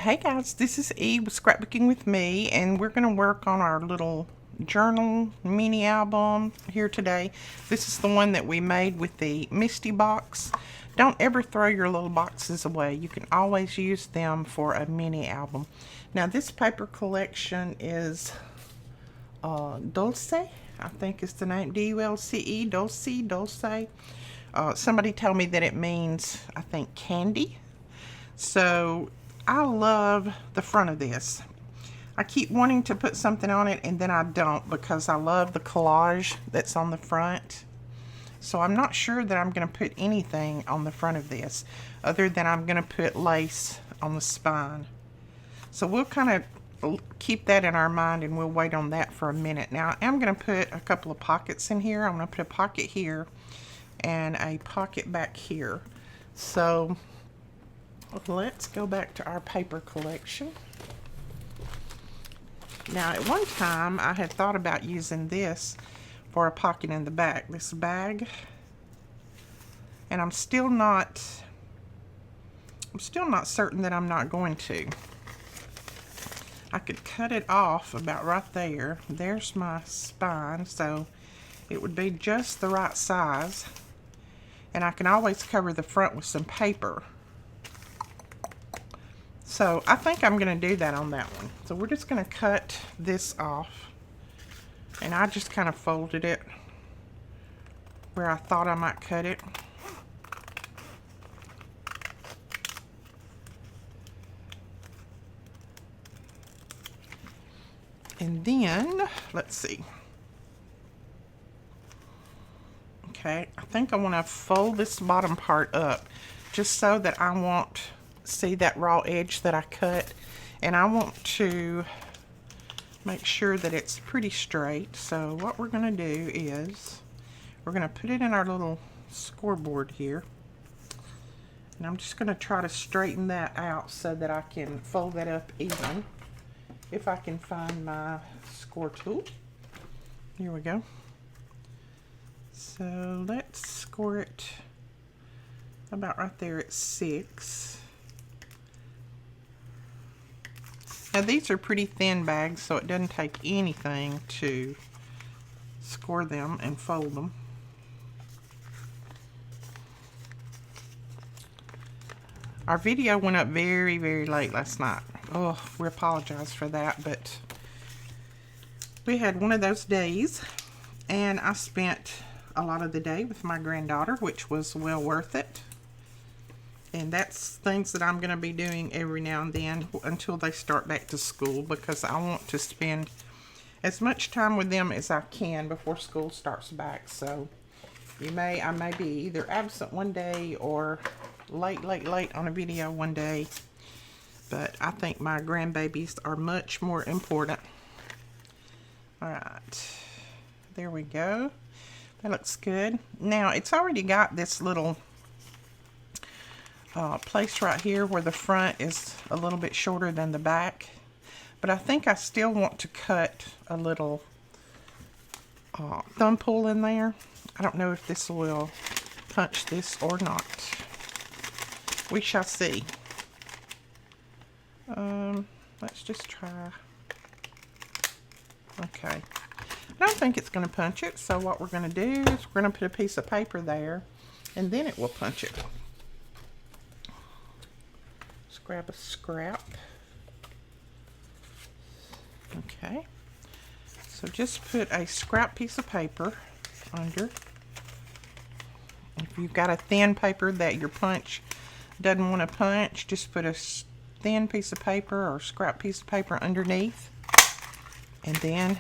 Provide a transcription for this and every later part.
Hey guys, this is Eve with Scrapbooking with Me, and we're going to work on our little journal mini album here today. This is the one that we made with the Misty box. Don't ever throw your little boxes away. You can always use them for a mini album. Now this paper collection is Dulce, I think is the name, D-U-L-C-E, Dulce. Somebody told me that it means, I think, candy. So I love the front of this. I keep wanting to put something on it and then I don't, because I love the collage that's on the front. So I'm not sure that I'm going to put anything on the front of this other than I'm going to put lace on the spine. So we'll kind of keep that in our mind and we'll wait on that for a minute. Now I'm going to put a couple of pockets in here. I'm going to put a pocket here and a pocket back here. So let's go back to our paper collection. Now at one time I had thought about using this for a pocket in the back, this bag, and I'm still not certain that I'm not going to. I could cut it off about right there. There's my spine, so it would be just the right size, and I can always cover the front with some paper. So I think I'm going to do that on that one. So we're just going to cut this off. And I just kind of folded it where I thought I might cut it. And then, let's see. Okay, I think I want to fold this bottom part up just so that I won't see that raw edge that I cut, and I want to make sure that it's pretty straight. So what we're going to do is we're going to put it in our little scoreboard here, and I'm just going to try to straighten that out so that I can fold that up even, if I can find my score tool. Here we go. So let's score it about right there at 6. Now these are pretty thin bags, so it doesn't take anything to score them and fold them. Our video went up very, very late last night. Oh, we apologize for that, but we had one of those days, and I spent a lot of the day with my granddaughter, which was well worth it. And that's things that I'm going to be doing every now and then until they start back to school, because I want to spend as much time with them as I can before school starts back. So I may be either absent one day or late on a video one day. But I think my grandbabies are much more important. Alright, there we go. That looks good. Now it's already got this little place right here where the front is a little bit shorter than the back, but I think I still want to cut a little thumb pull in there. I don't know if this will punch this or not. We shall see. Let's just try. Okay, I don't think it's going to punch it, so what we're going to do is we're going to put a piece of paper there and then it will punch it. Grab a scrap. Okay, so just put a scrap piece of paper under. If you've got a thin paper that your punch doesn't want to punch, just put a thin piece of paper or scrap piece of paper underneath, and then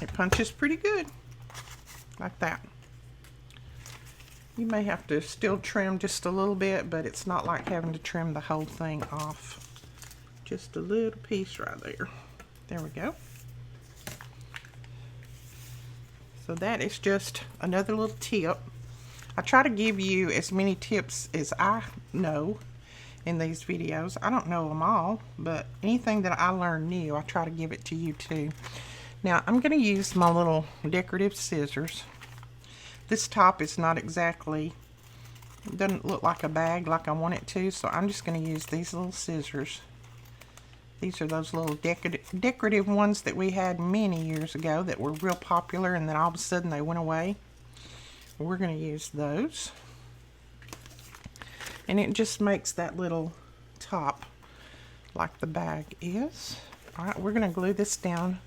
it punches pretty good like that. You may have to still trim just a little bit, but it's not like having to trim the whole thing off. Just a little piece right there. There we go. So that is just another little tip. I try to give you as many tips as I know in these videos. I don't know them all, but anything that I learn new, I try to give it to you too. Now I'm going to use my little decorative scissors. This top is not exactly, it doesn't look like a bag like I want it to, so I'm just going to use these little scissors These are those little decorative ones that we had many years ago that were real popular, and then all of a sudden they went away. We're going to use those. And it just makes that little top like the bag is. All right, we're going to glue this down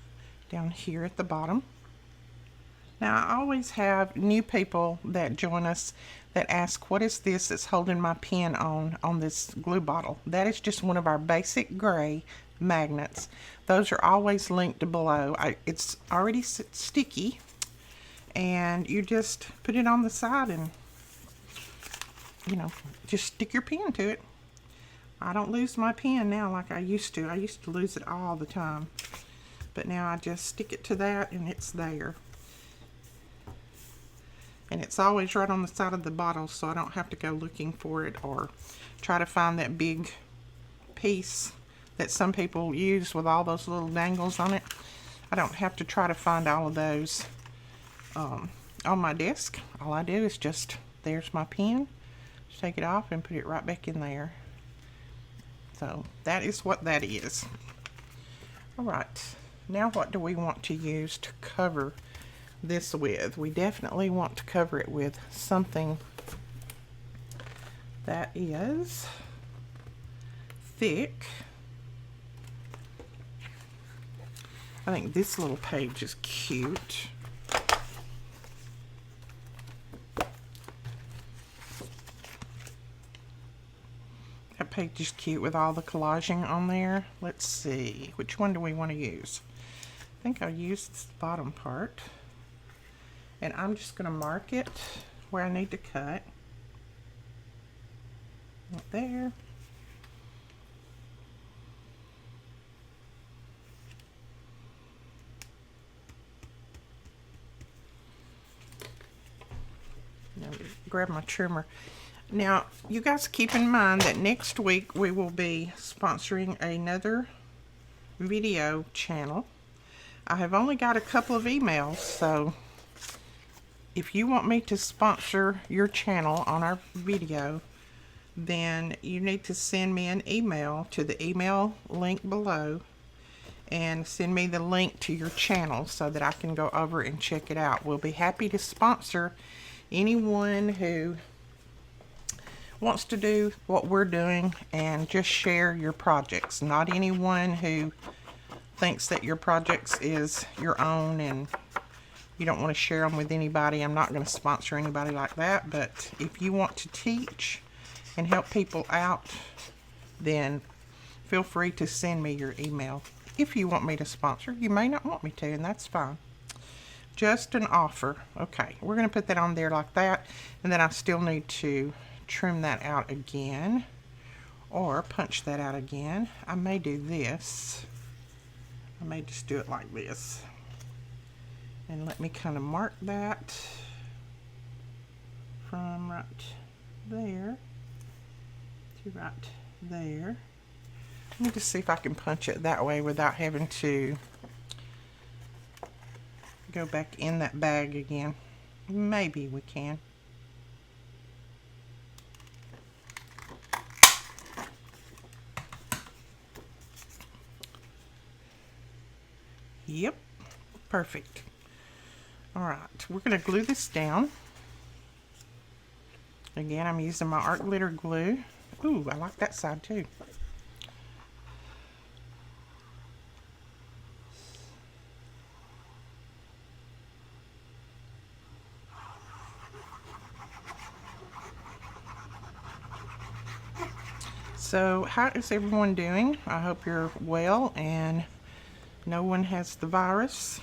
here at the bottom. Now, I always have new people that join us that ask, what is this that's holding my pen on this glue bottle? That is just one of our basic gray magnets. Those are always linked below. It's already sticky, and you just put it on the side and, you know, just stick your pen to it. I don't lose my pen now like I used to. I used to lose it all the time. But now I just stick it to that and it's there. And it's always right on the side of the bottle, so I don't have to go looking for it or try to find that big piece that some people use with all those little dangles on it. I don't have to try to find all of those on my desk. All I do is just, there's my pen, just take it off and put it right back in there. So that is what that is. All right, now what do we want to use to cover this with? We definitely want to cover it with something that is thick. I think this little page is cute. That page is cute with all the collaging on there. Let's see, which one do we want to use? I think I'll use this bottom part. And I'm just going to mark it where I need to cut. Right there. Now, grab my trimmer. Now, you guys keep in mind that next week we will be sponsoring another video channel. I have only got a couple of emails, so if you want me to sponsor your channel on our video, then you need to send me an email to the email link below and send me the link to your channel so that I can go over and check it out. We'll be happy to sponsor anyone who wants to do what we're doing and just share your projects. Not anyone who thinks that your projects is your own and you don't want to share them with anybody. I'm not going to sponsor anybody like that, but if you want to teach and help people out, then feel free to send me your email. If you want me to sponsor, you may not want me to, and that's fine. Just an offer. Okay, we're going to put that on there like that, and then I still need to trim that out again or punch that out again. I may do this. I may just do it like this. And let me kind of mark that from right there to right there. Let me just see if I can punch it that way without having to go back in that bag again. Maybe we can. Yep, perfect. All right, we're going to glue this down. Again, I'm using my art glitter glue. Ooh, I like that side too. So, how is everyone doing? I hope you're well and no one has the virus.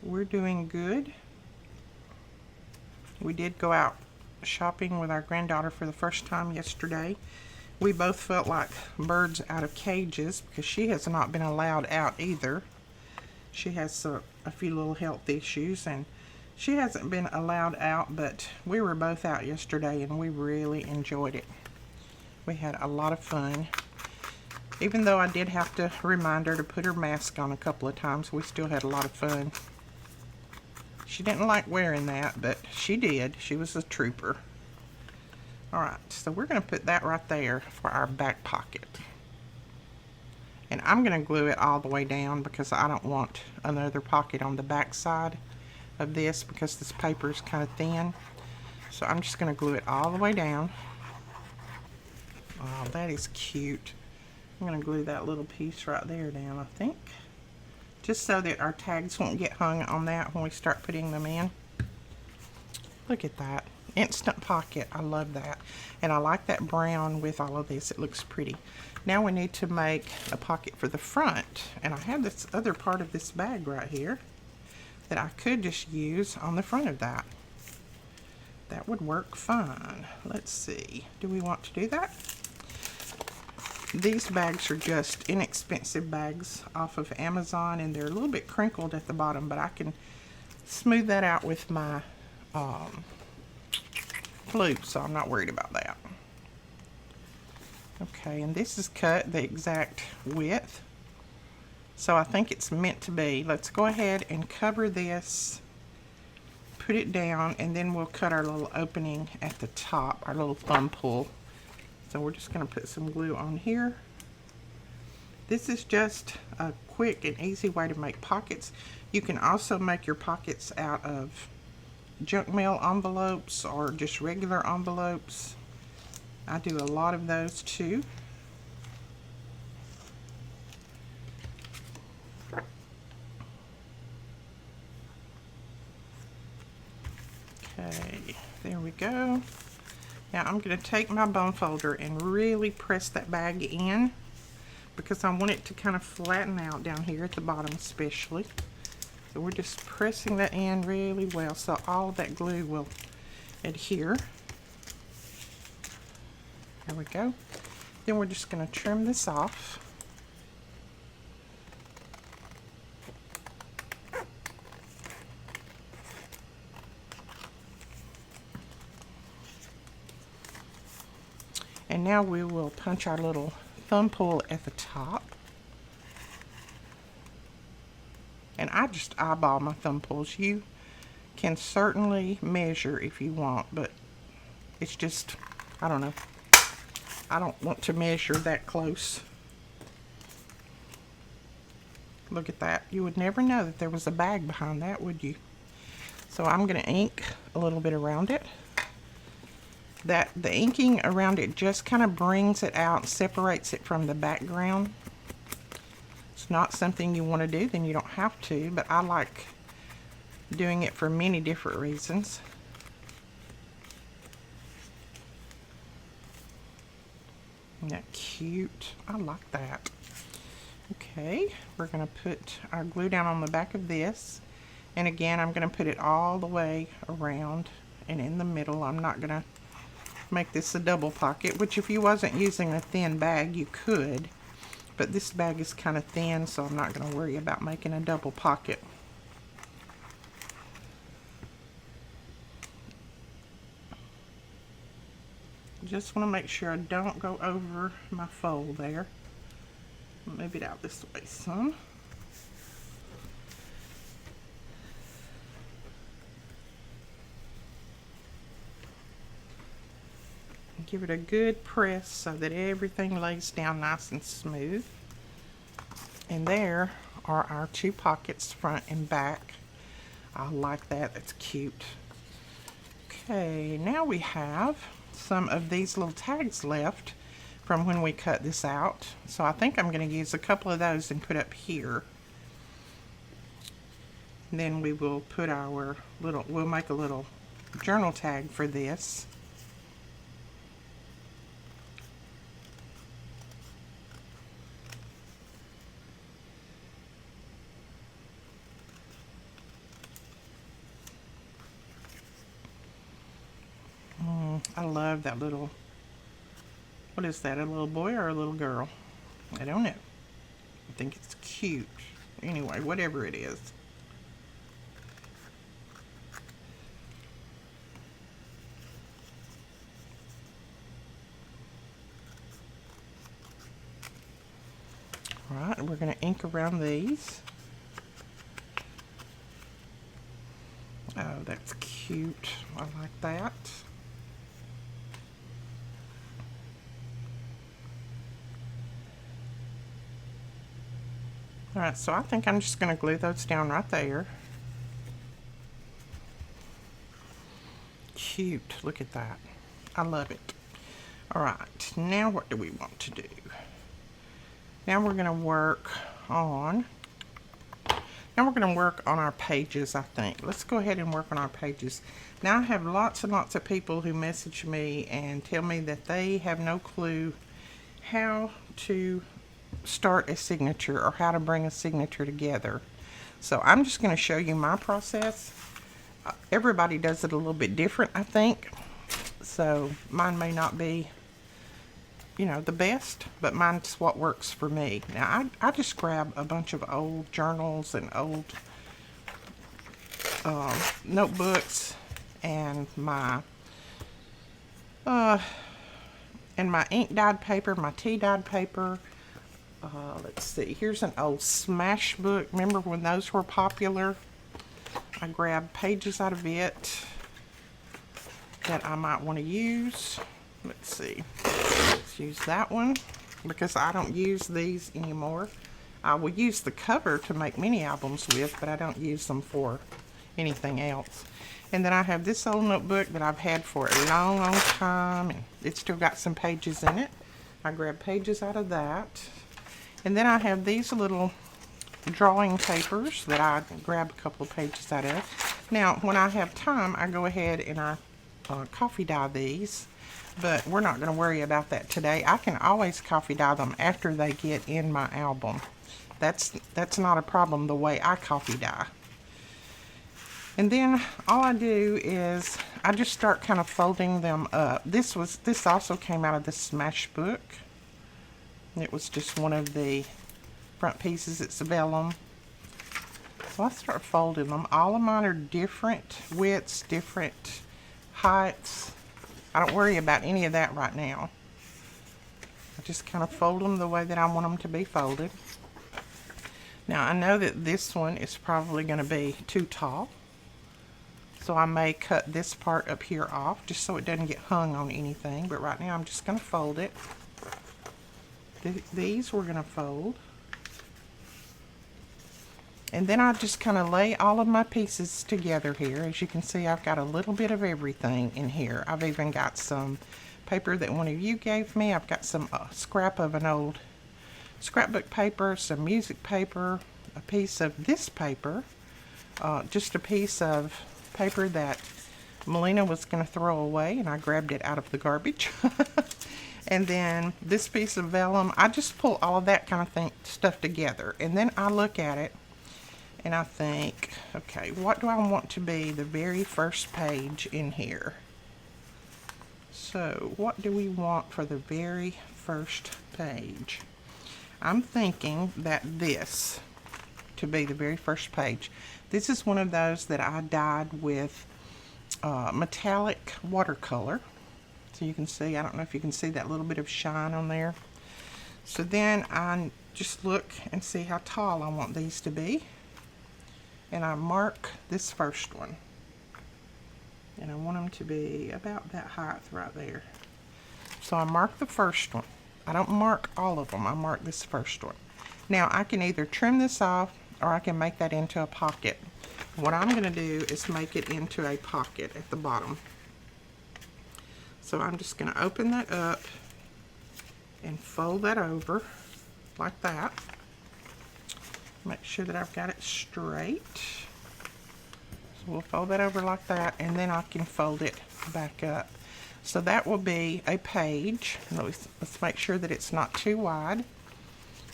We're doing good. We did go out shopping with our granddaughter for the first time yesterday. We both felt like birds out of cages because she has not been allowed out either. She has a few little health issues and she hasn't been allowed out, but we were both out yesterday and we really enjoyed it. We had a lot of fun. Even though I did have to remind her to put her mask on a couple of times, we still had a lot of fun. She didn't like wearing that, but she did. She was a trooper. Alright, so we're going to put that right there for our back pocket. And I'm going to glue it all the way down because I don't want another pocket on the back side of this because this paper is kind of thin. So I'm just going to glue it all the way down. Oh, that is cute. I'm going to glue that little piece right there down, I think. Just so that our tags won't get hung on that when we start putting them in. Look at that. Instant pocket. I love that. And I like that brown with all of this. It looks pretty. Now we need to make a pocket for the front. And I have this other part of this bag right here that I could just use on the front of that. That would work fine. Let's see. Do we want to do that? These bags are just inexpensive bags off of Amazon, and they're a little bit crinkled at the bottom, but I can smooth that out with my glue, so I'm not worried about that. Okay, and this is cut the exact width, so I think it's meant to be. Let's go ahead and cover this, put it down, and then we'll cut our little opening at the top, our little thumb pull. So we're just going to put some glue on here. This is just a quick and easy way to make pockets. You can also make your pockets out of junk mail envelopes or just regular envelopes. I do a lot of those too. Okay, there we go. Now I'm going to take my bone folder and really press that bag in because I want it to kind of flatten out down here at the bottom especially. So we're just pressing that in really well so all of that glue will adhere. There we go. Then we're just going to trim this off. And now we will punch our little thumb pull at the top. And I just eyeball my thumb pulls. You can certainly measure if you want, but it's just, I don't know. I don't want to measure that close. Look at that. You would never know that there was a bag behind that, would you? So I'm going to ink a little bit around it. The inking around it just kind of brings it out, separates it from the background. It's not something you want to do, then you don't have to, but I like doing it for many different reasons. Isn't that cute? I like that. Okay, we're going to put our glue down on the back of this, and again I'm going to put it all the way around and in the middle. I'm not going to make this a double pocket, which if you wasn't using a thin bag you could, but this bag is kind of thin, so I'm not going to worry about making a double pocket. Just want to make sure I don't go over my fold there. Move it out this way some. Give it a good press so that everything lays down nice and smooth. And there are our two pockets, front and back. I like that. That's cute. Okay, now we have some of these little tags left from when we cut this out. So I think I'm going to use a couple of those and put up here. And then we will put our little, we'll make a little journal tag for this. I love that little, what is that, a little boy or a little girl? I don't know. I think it's cute. Anyway, whatever it is. Alright, we're going to ink around these. Oh, that's cute. I like that. Alright, so I think I'm just going to glue those down right there. Cute. Look at that. I love it. Alright, now what do we want to do? Now we're going to work on our pages, I think. Let's go ahead and work on our pages. Now I have lots and lots of people who message me and tell me that they have no clue how to start a signature or how to bring a signature together. So I'm just going to show you my process. Everybody does it a little bit different, I think. So mine may not be, you know, the best, but mine's what works for me. Now I just grab a bunch of old journals and old notebooks and my ink dyed paper, my tea dyed paper. Let's see, here's an old smash book. Remember when those were popular? I grabbed pages out of it that I might want to use. Let's see, let's use that one because I don't use these anymore. I will use the cover to make mini albums with, but I don't use them for anything else. And then I have this old notebook that I've had for a long, long time, and it's still got some pages in it. I grab pages out of that. And then I have these little drawing papers that I grab a couple of pages out of. Now, when I have time, I go ahead and I coffee dye these, but we're not going to worry about that today. I can always coffee dye them after they get in my album. That's not a problem the way I coffee dye. And then all I do is I just start kind of folding them up. This also came out of the Smash book. It was just one of the front pieces. It's vellum. So I start folding them. All of mine are different widths, different heights. I don't worry about any of that right now. I just kind of fold them the way that I want them to be folded. Now I know that this one is probably going to be too tall, so I may cut this part up here off just so it doesn't get hung on anything, but right now I'm just going to fold it. These we're going to fold. And then I just kind of lay all of my pieces together here. As you can see, I've got a little bit of everything in here. I've even got some paper that one of you gave me. I've got some scrap of an old scrapbook paper, some music paper, a piece of this paper, just a piece of paper that Melina was going to throw away, and I grabbed it out of the garbage. And then this piece of vellum. I just pull all of that kind of stuff together, and then I look at it and I think, okay, what do I want to be the very first page in here? So what do we want for the very first page? I'm thinking that this to be the very first page. This is one of those that I dyed with metallic watercolor. So you can see, I don't know if you can see that little bit of shine on there. So then I just look and see how tall I want these to be. And I mark this first one. And I want them to be about that height right there. So I mark the first one. I don't mark all of them, I mark this first one. Now I can either trim this off or I can make that into a pocket. What I'm going to do is make it into a pocket at the bottom. So I'm just going to open that up and fold that over like that. Make sure that I've got it straight. So we'll fold that over like that, and then I can fold it back up. So that will be a page. Let's make sure that it's not too wide,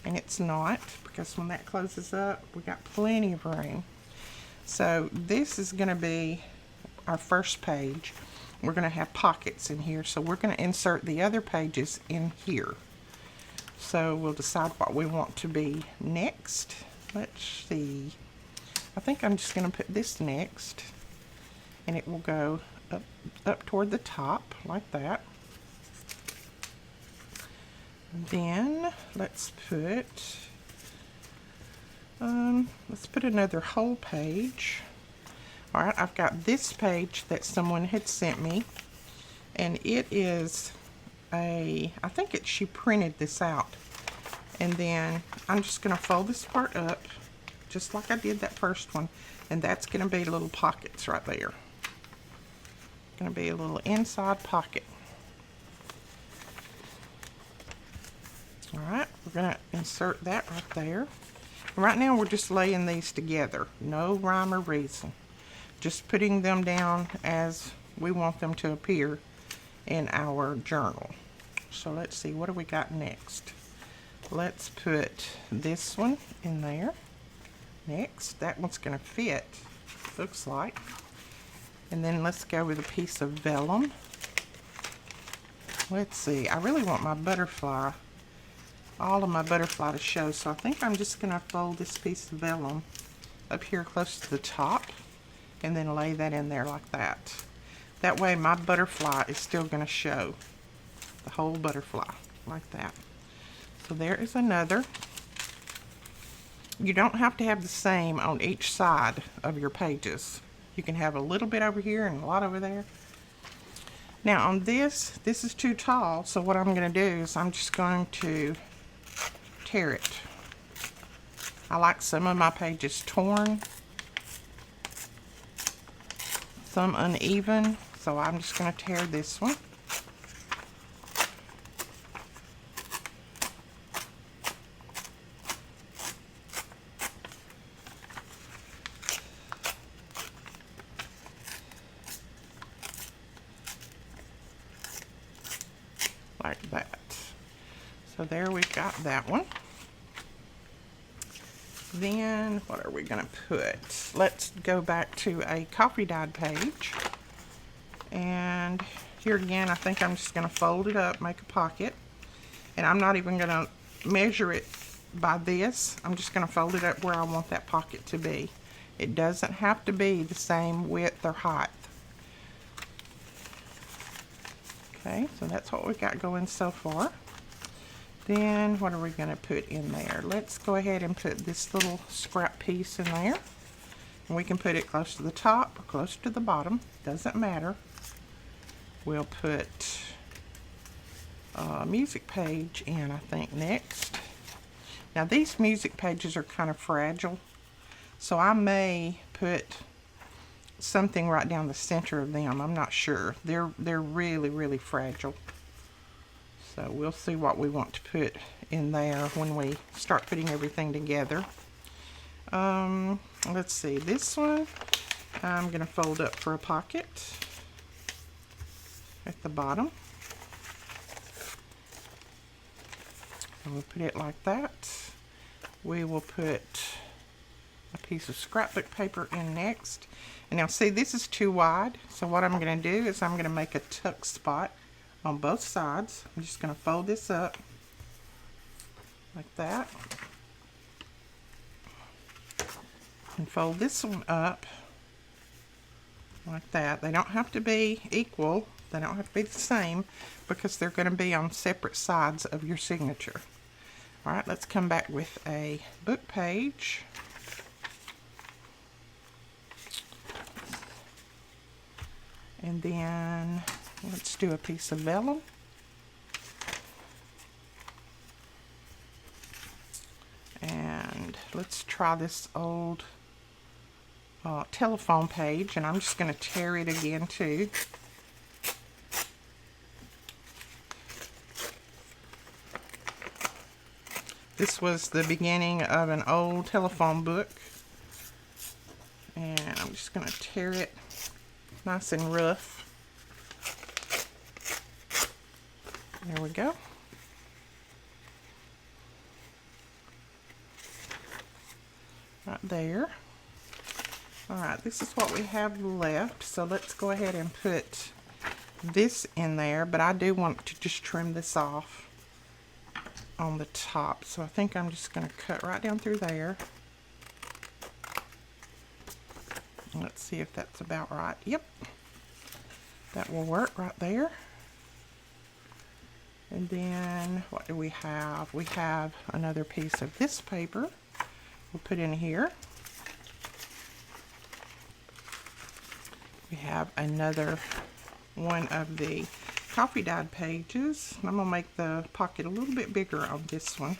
and it's not, because when that closes up, we got plenty of room. So this is going to be our first page. We're going to have pockets in here, so we're going to insert the other pages in here. So we'll decide what we want to be next. Let's see. I think I'm just going to put this next, and it will go up toward the top like that. Then let's put another whole page. All right, I've got this page that someone had sent me, and it is I think she printed this out, And then I'm just going to fold this part up just like I did that first one, and that's going to be little pockets right there. Going to be a little inside pocket. Alright, we're going to insert that right there. And right now we're just laying these together. No rhyme or reason. Just putting them down as we want them to appear in our journal. So let's see, what do we got next? Let's put this one in there. Next, that one's going to fit, looks like. And then let's go with a piece of vellum. Let's see, I really want my butterfly, all of my butterfly to show, so I think I'm just going to fold this piece of vellum up here close to the top and then lay that in there like that. That way my butterfly is still going to show, the whole butterfly, like that. So there is another. You don't have to have the same on each side of your pages. You can have a little bit over here and a lot over there. Now on this is too tall, so what I'm going to do is I'm just going to tear it. I like some of my pages torn, some uneven, so I'm just going to tear this one. Like that. So there we've got that one. Then what are we going to put? Let's go back to a coffee dyed page. And here again, I think I'm just going to fold it up, make a pocket. And I'm not even going to measure it by this. I'm just going to fold it up where I want that pocket to be. It doesn't have to be the same width or height. Okay, so that's what we got going so far. Then what are we going to put in there? Let's go ahead and put this little scrap piece in there. And we can put it close to the top or close to the bottom. Doesn't matter. We'll put a music page in, I think, next. Now these music pages are kind of fragile, so I may put something right down the center of them. I'm not sure. They're really, really fragile. So we'll see what we want to put in there when we start putting everything together. Let's see, this one I'm going to fold up for a pocket at the bottom. And we'll put it like that. We will put a piece of scrapbook paper in next. And now see, this is too wide, so what I'm going to do is I'm going to make a tuck spot on both sides. I'm just going to fold this up like that. And fold this one up like that. They don't have to be equal. They don't have to be the same because they're going to be on separate sides of your signature. Alright, let's come back with a book page. And then let's do a piece of vellum. And let's try this old telephone page, and I'm just going to tear it again too. This was the beginning of an old telephone book, and I'm just going to tear it nice and rough. There we go. Right there. Alright, this is what we have left, so let's go ahead and put this in there, but I do want to just trim this off on the top, so I think I'm just going to cut right down through there. Let's see if that's about right. Yep, that will work right there. And then what do we have? We have another piece of this paper we'll put in here. We have another one of the coffee dyed pages. I'm going to make the pocket a little bit bigger on this one.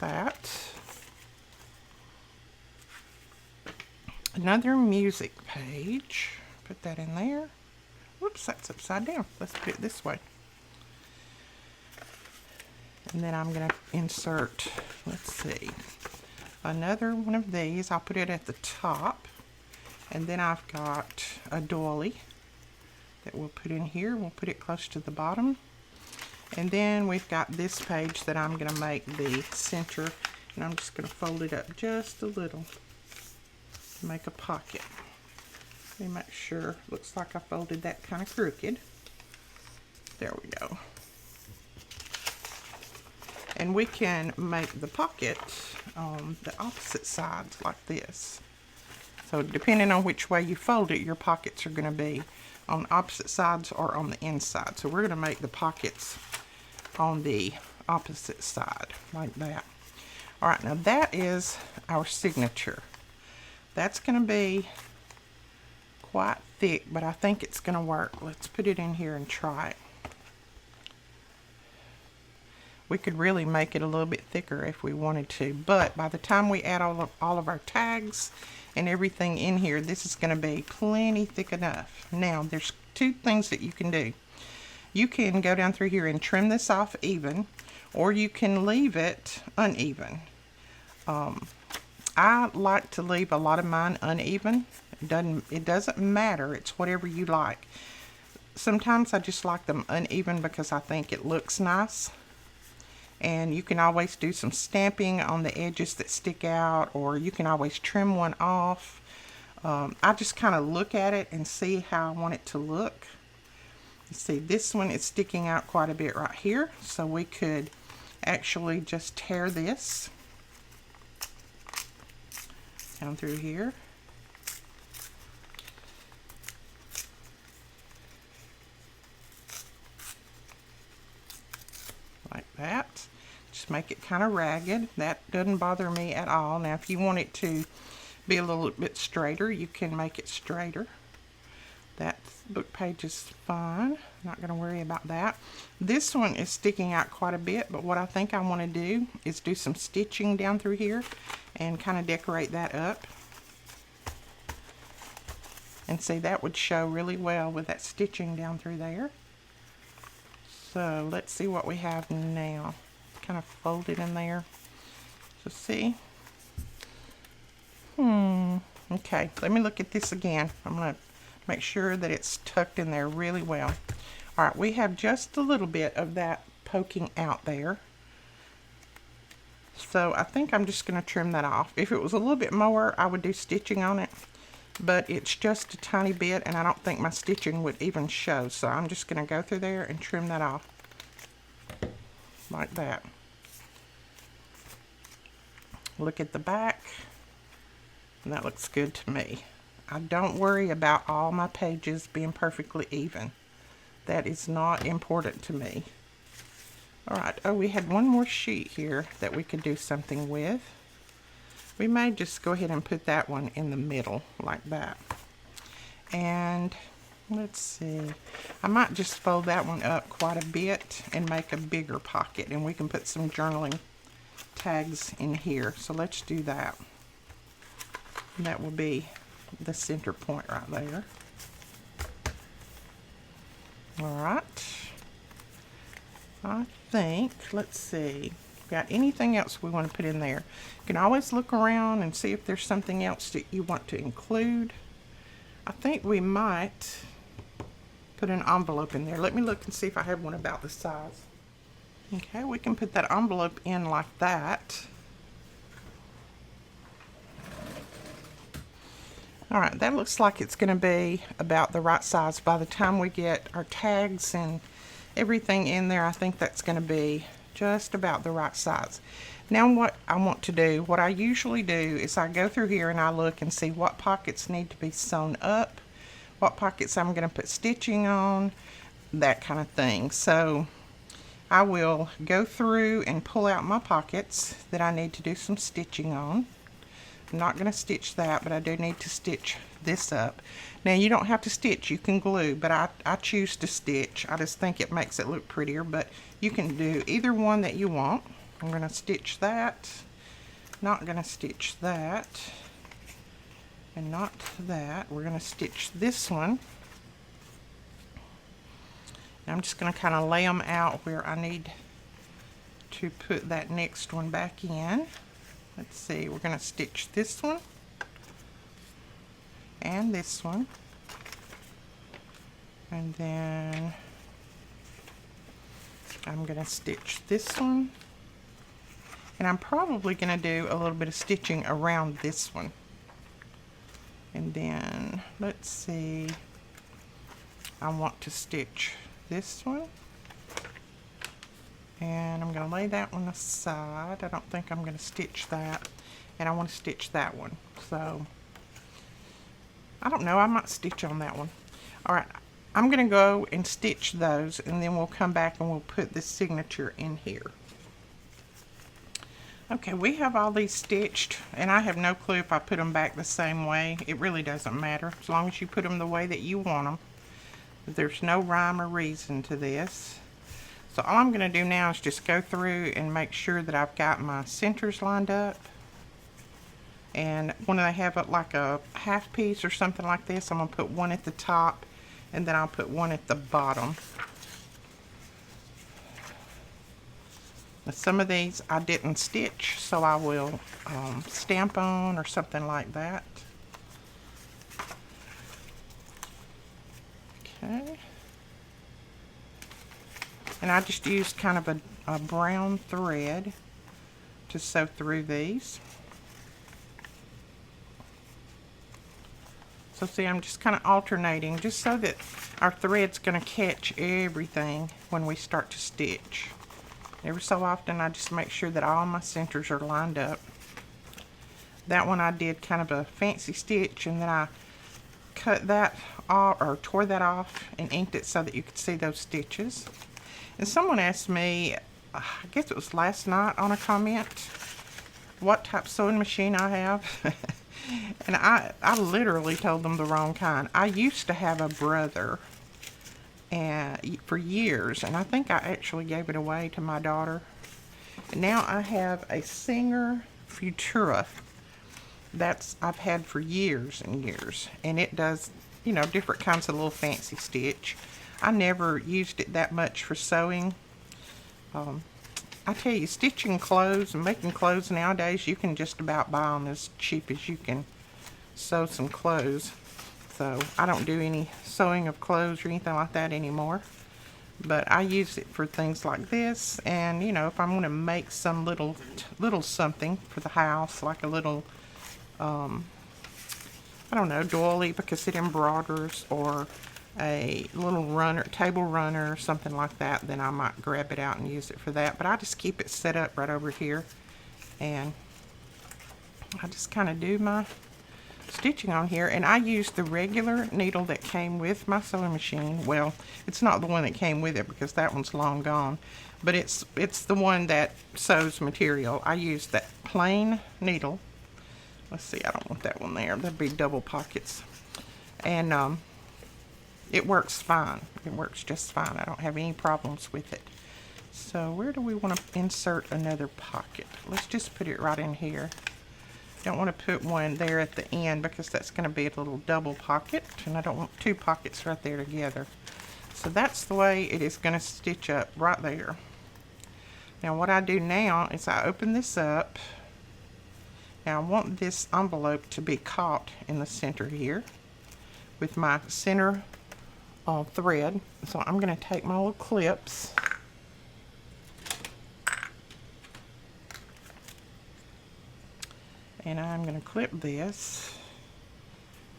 that. Another music page. Put that in there. Whoops, that's upside down. Let's put it this way. And then I'm going to insert, let's see, another one of these. I'll put it at the top. And then I've got a doily that we'll put in here. We'll put it close to the bottom. And then we've got this page that I'm going to make the center. And I'm just going to fold it up just a little. Make a pocket. Let me make sure. Looks like I folded that kind of crooked. There we go. And we can make the pocket on the opposite sides like this. So depending on which way you fold it, your pockets are going to be on opposite sides or on the inside. So we're going to make the pockets on the opposite side like that. All right, now that is our signature. That's going to be quite thick, but I think it's going to work. Let's put it in here and try it. We could really make it a little bit thicker if we wanted to, but by the time we add all of our tags and everything in here, this is going to be plenty thick enough. Now, there's two things that you can do. You can go down through here and trim this off even, or you can leave it uneven. I like to leave a lot of mine uneven. It doesn't matter. It's whatever you like. Sometimes I just like them uneven because I think it looks nice. And you can always do some stamping on the edges that stick out, or you can always trim one off. I just kind of look at it and see how I want it to look. You see, this one is sticking out quite a bit right here, so we could actually just tear this down through here. Like that. Just make it kind of ragged. That doesn't bother me at all. Now if you want it to be a little bit straighter, you can make it straighter. That book page is fine. Not going to worry about that. This one is sticking out quite a bit, but what I think I want to do is do some stitching down through here and kind of decorate that up. And see, that would show really well with that stitching down through there. So let's see what we have now. Kind of fold it in there. So see. Okay, let me look at this again. I'm going to make sure that it's tucked in there really well. All right, we have just a little bit of that poking out there. So I think I'm just going to trim that off. If it was a little bit more, I would do stitching on it. But it's just a tiny bit, and I don't think my stitching would even show. So I'm just going to go through there and trim that off. Like that. Look at the back. And that looks good to me. I don't worry about all my pages being perfectly even. That is not important to me. Alright, oh, we had one more sheet here that we could do something with. We may just go ahead and put that one in the middle like that. And let's see, I might just fold that one up quite a bit and make a bigger pocket, and we can put some journaling tags in here. So let's do that. And that will be the center point right there. Alright, I think, let's see, got anything else we want to put in there. You can always look around and see if there's something else that you want to include. I think we might put an envelope in there. Let me look and see if I have one about the size. Okay, we can put that envelope in like that. Alright, that looks like it's going to be about the right size. By the time we get our tags and everything in there, I think that's going to be just about the right size. Now what I want to do, what I usually do is I go through here and I look and see what pockets need to be sewn up, what pockets I'm going to put stitching on, that kind of thing. So I will go through and pull out my pockets that I need to do some stitching on. I'm not going to stitch that, but I do need to stitch this up. Now you don't have to stitch, you can glue, but I choose to stitch. I just think it makes it look prettier, but you can do either one that you want. I'm going to stitch that, not going to stitch that, and not that. We're going to stitch this one. And I'm just going to kind of lay them out where I need to put that next one back in. Let's see, we're going to stitch this one and this one, and then I'm going to stitch this one, and I'm probably going to do a little bit of stitching around this one. And then let's see, I want to stitch this one, and I'm going to lay that one aside. I don't think I'm going to stitch that, and I want to stitch that one, so I don't know, I might stitch on that one. Alright, I'm going to go and stitch those, and then we'll come back and we'll put this signature in here. Okay, we have all these stitched, and I have no clue if I put them back the same way. It really doesn't matter, as long as you put them the way that you want them. There's no rhyme or reason to this. So all I'm going to do now is just go through and make sure that I've got my centers lined up. And when I have it like a half piece or something like this, I'm going to put one at the top, and then I'll put one at the bottom. Now, some of these I didn't stitch, so I will stamp on or something like that. Okay. And I just used kind of a brown thread to sew through these. So see, I'm just kind of alternating just so that our thread's going to catch everything when we start to stitch. Every so often I just make sure that all my centers are lined up. That one I did kind of a fancy stitch, and then I cut that off, or tore that off, and inked it so that you could see those stitches. And someone asked me, I guess it was last night on a comment, what type of sewing machine I have. And I literally told them the wrong kind. I used to have a brother for years, and I think I actually gave it away to my daughter. And now I have a Singer Futura I've had for years and years, and it does, you know, different kinds of little fancy stitch. I never used it that much for sewing. I tell you, stitching clothes and making clothes nowadays, you can just about buy them as cheap as you can sew some clothes. So I don't do any sewing of clothes or anything like that anymore. But I use it for things like this, and you know, if I'm going to make some little something for the house, like a little, I don't know, doily because it embroiders, or a little runner, table runner, or something like that, then I might grab it out and use it for that. But I just keep it set up right over here, and I just kind of do my stitching on here. And I use the regular needle that came with my sewing machine. Well, it's not the one that came with it because that one's long gone, but it's the one that sews material. I use that plain needle. Let's see, I don't want that one there. That'd be double pockets. And it works fine. It works just fine. I don't have any problems with it. So where do we want to insert another pocket? Let's just put it right in here. Don't want to put one there at the end because that's going to be a little double pocket, and I don't want two pockets right there together. So that's the way it is going to stitch up right there. Now what I do now is I open this up. Now I want this envelope to be caught in the center here with my center thread. So I'm going to take my little clips and I'm going to clip this,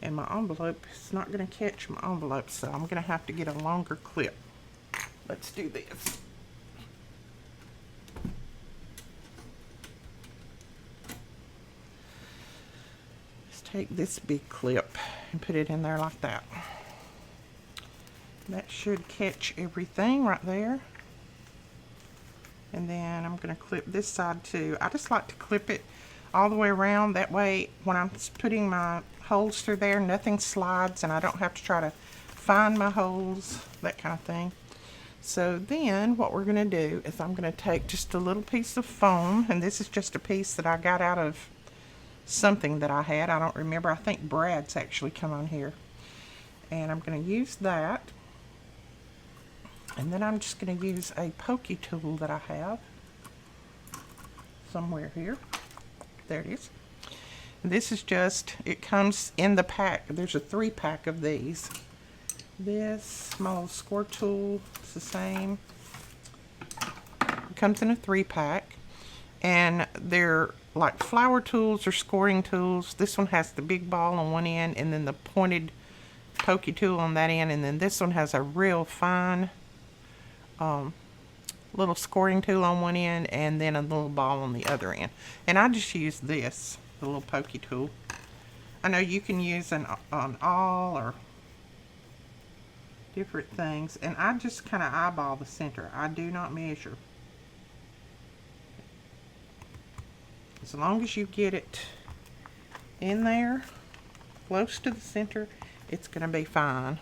and my envelope is not going to catch my envelope, so I'm going to have to get a longer clip. Let's do this. Let's take this big clip and put it in there like that. That should catch everything right there. And then I'm going to clip this side too. I just like to clip it all the way around. That way when I'm putting my holes through there, nothing slides and I don't have to try to find my holes, that kind of thing. So then what we're going to do is I'm going to take just a little piece of foam, and this is just a piece that I got out of something that I had. I don't remember. I think Brad's actually come on here. And I'm going to use that. And then I'm just going to use a pokey tool that I have somewhere here. There it is. This is just, it comes in the pack. There's a 3-pack of these. This, my little score tool, it's the same. It comes in a 3-pack. And they're like flower tools or scoring tools. This one has the big ball on one end and then the pointed pokey tool on that end. And then this one has a real fine little scoring tool on one end and then a little ball on the other end. And I just use this, the little pokey tool. I know you can use an awl or different things, and I just kind of eyeball the center. I do not measure. As long as you get it in there close to the center, it's going to be fine.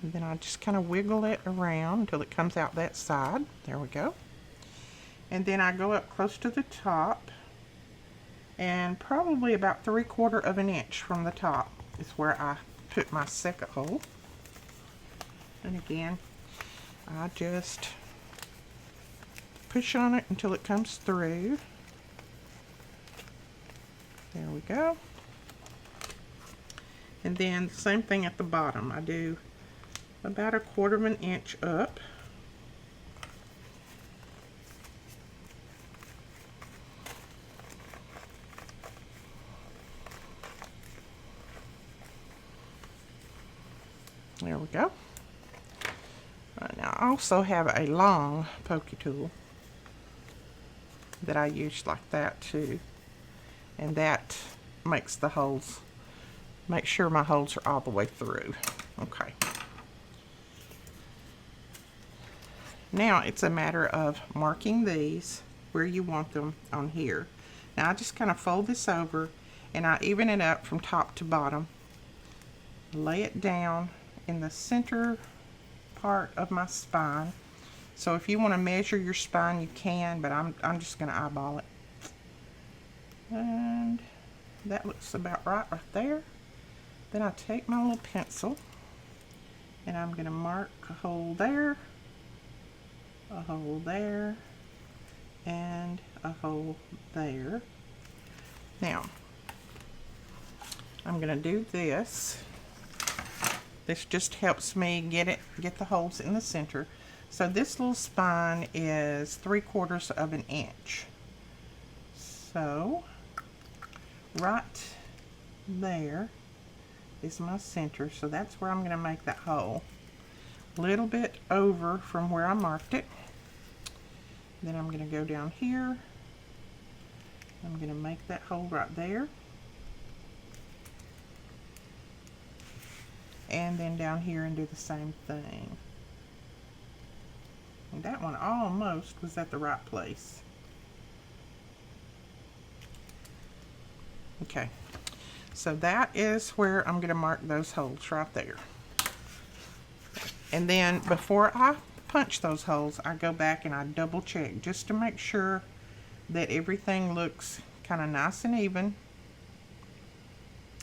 And then I just kind of wiggle it around until it comes out that side. There we go. And then I go up close to the top, and probably about 3/4 of an inch from the top is where I put my second hole. And again, I just push on it until it comes through. There we go. And then the same thing at the bottom. I do about 1/4 of an inch up. There we go. Now I also have a long pokey tool that I use like that too. And that makes the holes, make sure my holes are all the way through. Okay. Now it's a matter of marking these where you want them on here. Now I just kind of fold this over and I even it up from top to bottom. Lay it down in the center part of my spine. So if you want to measure your spine, you can, but I'm just going to eyeball it. And that looks about right there. Then I take my little pencil and I'm going to mark a hole there, a hole there, and a hole there. Now, I'm going to do this. This just helps me get the holes in the center. So this little spine is 3/4 of an inch. So right there is my center. So that's where I'm going to make that hole. A little bit over from where I marked it. Then I'm going to go down here. I'm going to make that hole right there. And then down here and do the same thing. And that one almost was at the right place. Okay, so that is where I'm going to mark those holes right there. And then before I punch those holes, I go back and I double check just to make sure that everything looks kind of nice and even.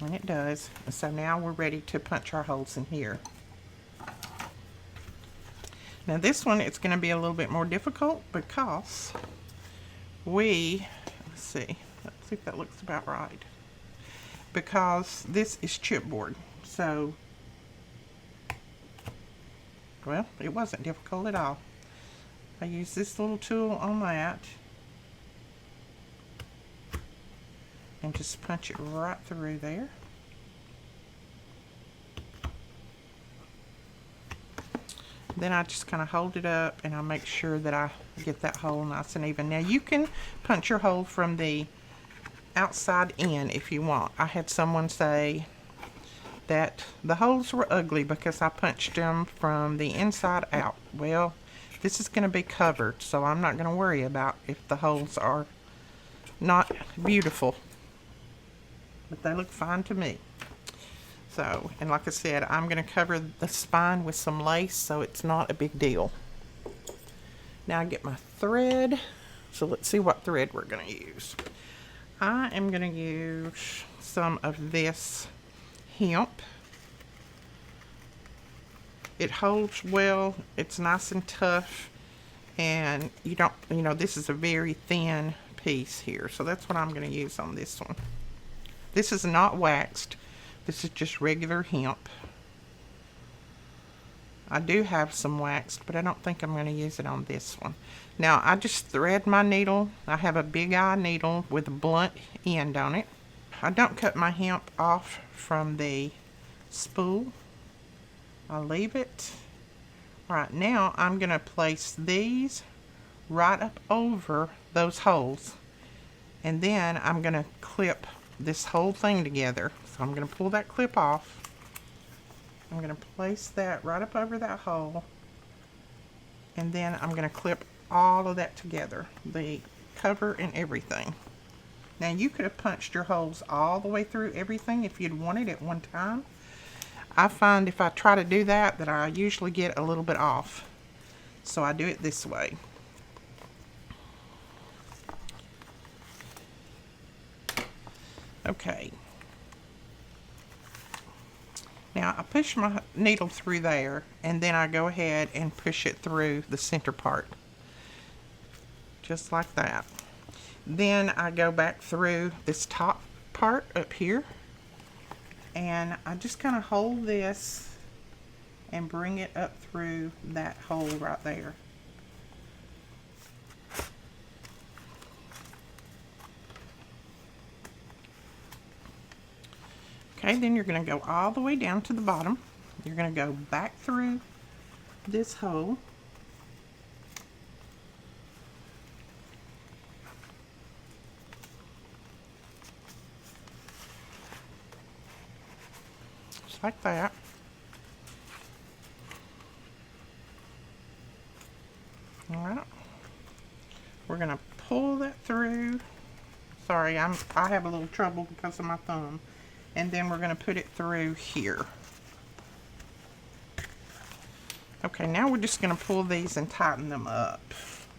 And it does. And so now we're ready to punch our holes in here. Now this one, it's going to be a little bit more difficult because let's see if that looks about right. Because this is chipboard. So, well, it wasn't difficult at all. I use this little tool on that and just punch it right through there. Then I just kind of hold it up and I make sure that I get that hole nice and even. Now you can punch your hole from the outside in if you want. I had someone say that the holes were ugly because I punched them from the inside out. Well, this is going to be covered, so I'm not going to worry about if the holes are not beautiful. But they look fine to me. So, and like I said, I'm going to cover the spine with some lace, so it's not a big deal. Now I get my thread. So let's see what thread we're going to use. I am going to use some of this hemp. It holds well, it's nice and tough, and you know, this is a very thin piece here, so that's what I'm going to use on this one. This is not waxed, this is just regular hemp. I do have some waxed, but I don't think I'm going to use it on this one. Now I just thread my needle. I have a big eye needle with a blunt end on it. I don't cut my hemp off from the spool. I'll leave it. Right, now I'm going to place these right up over those holes. And then I'm going to clip this whole thing together. So I'm going to pull that clip off. I'm going to place that right up over that hole. And then I'm going to clip all of that together. The cover and everything. Now you could have punched your holes all the way through everything if you'd wanted at one time. I find if I try to do that I usually get a little bit off. So I do it this way. Okay. Now I push my needle through there, and then I go ahead and push it through the center part. Just like that. Then I go back through this top part up here. And I just kind of hold this and bring it up through that hole right there. Okay, then you're going to go all the way down to the bottom. You're going to go back through this hole. Just like that. All right. We're going to pull that through. Sorry, I have a little trouble because of my thumb. And then we're going to put it through here. Okay, now we're just going to pull these and tighten them up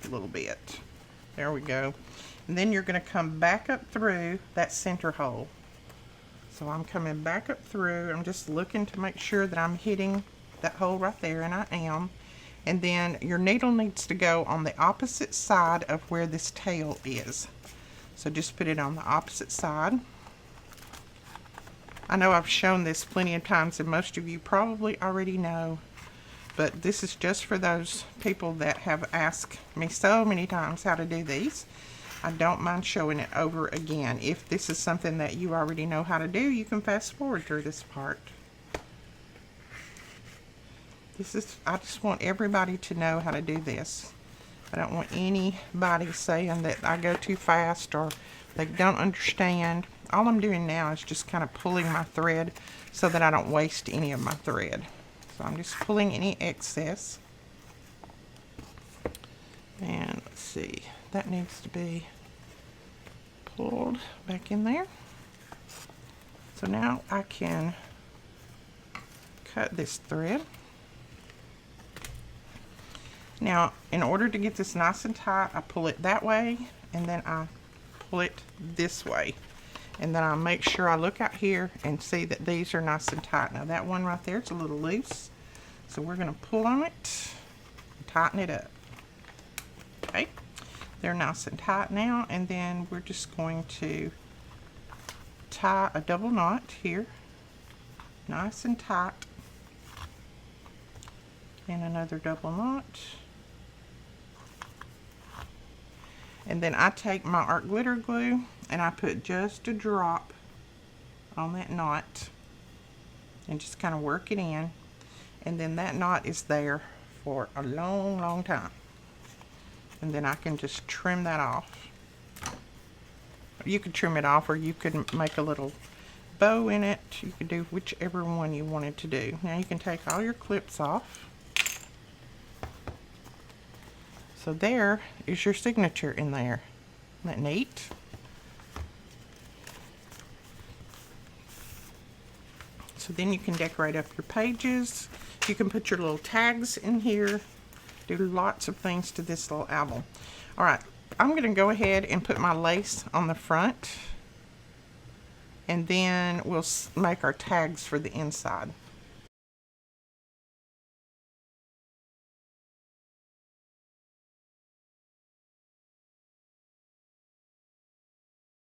a little bit. There we go. And then you're going to come back up through that center hole. So I'm coming back up through. I'm just looking to make sure that I'm hitting that hole right there, and I am. And then your needle needs to go on the opposite side of where this tail is. So just put it on the opposite side. I know I've shown this plenty of times, and most of you probably already know, but this is just for those people that have asked me so many times how to do these. I don't mind showing it over again. If this is something that you already know how to do, you can fast forward through this part. I just want everybody to know how to do this. I don't want anybody saying that I go too fast or they don't understand. All I'm doing now is just kind of pulling my thread so that I don't waste any of my thread. So I'm just pulling any excess. And let's see, that needs to be pulled back in there. So now I can cut this thread. Now, in order to get this nice and tight, I pull it that way, and then I pull it this way. And then I'll make sure I look out here and see that these are nice and tight. Now that one right there, it's a little loose. So we're going to pull on it and tighten it up. Okay, they're nice and tight now. And then we're just going to tie a double knot here. Nice and tight. And another double knot. And then I take my art glitter glue and I put just a drop on that knot and just kind of work it in. And then that knot is there for a long, long time. And then I can just trim that off. You could trim it off, or you could make a little bow in it. You could do whichever one you wanted to do. Now you can take all your clips off. So there is your signature in there. Isn't that neat? So So then you can decorate up your pages. You can put your little tags in here. Do lots of things to this little album. All right, I'm going to go ahead and put my lace on the front. And then we'll make our tags for the inside.